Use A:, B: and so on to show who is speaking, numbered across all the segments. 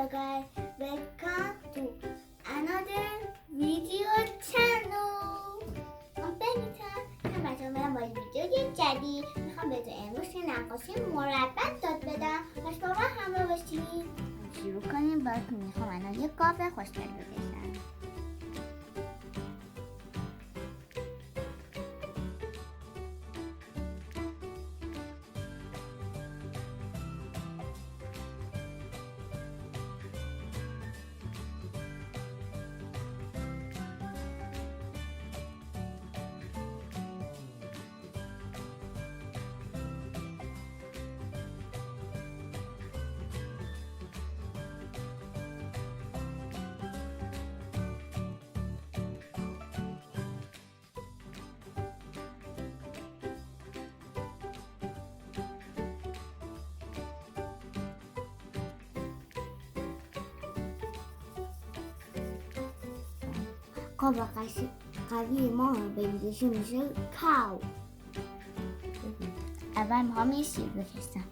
A: Hello guys, welcome to another video channel. من بنیتا همتون میرم با ویدیوی جدید. میخوام بهتون امروز نقاشی مربع داد بدم. باش با من همراه باشید. شروع کنیم. براتون میخوام الان یک قاب خوشگل بکشم. قاب قوی ما به انگلیسی میشه کاو. اول میخوام یه شیر بکشم.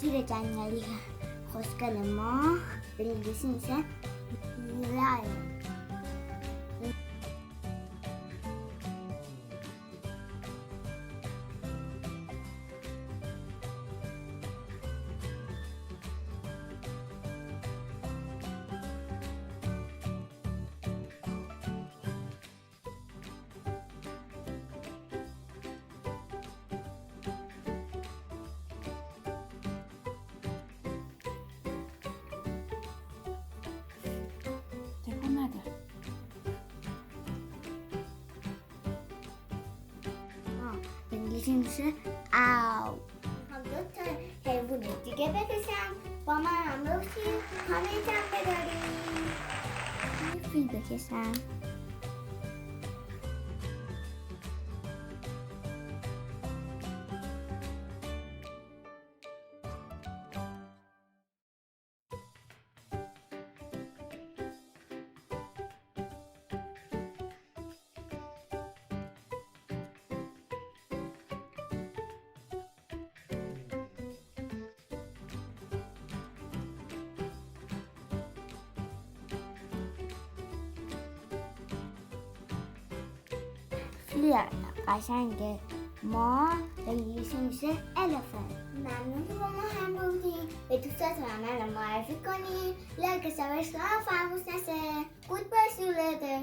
A: شیر جنگلی خوشگل ما به انگلیسی میشه لایون. به انگلیسی میشه آو. میخوام 2 تا حیوان دیگه بکشم. با من همراه باشید. کامنت هم بذارید. یه فیل بکشم. فیل قشنگ ما به انگلیسی میشه elephant. ممنون که با ما همراه بودید. به دوستانتون عمل معرفی کنید. لایک و سابسکرایب فراموش نشه. Goodbye, see you later.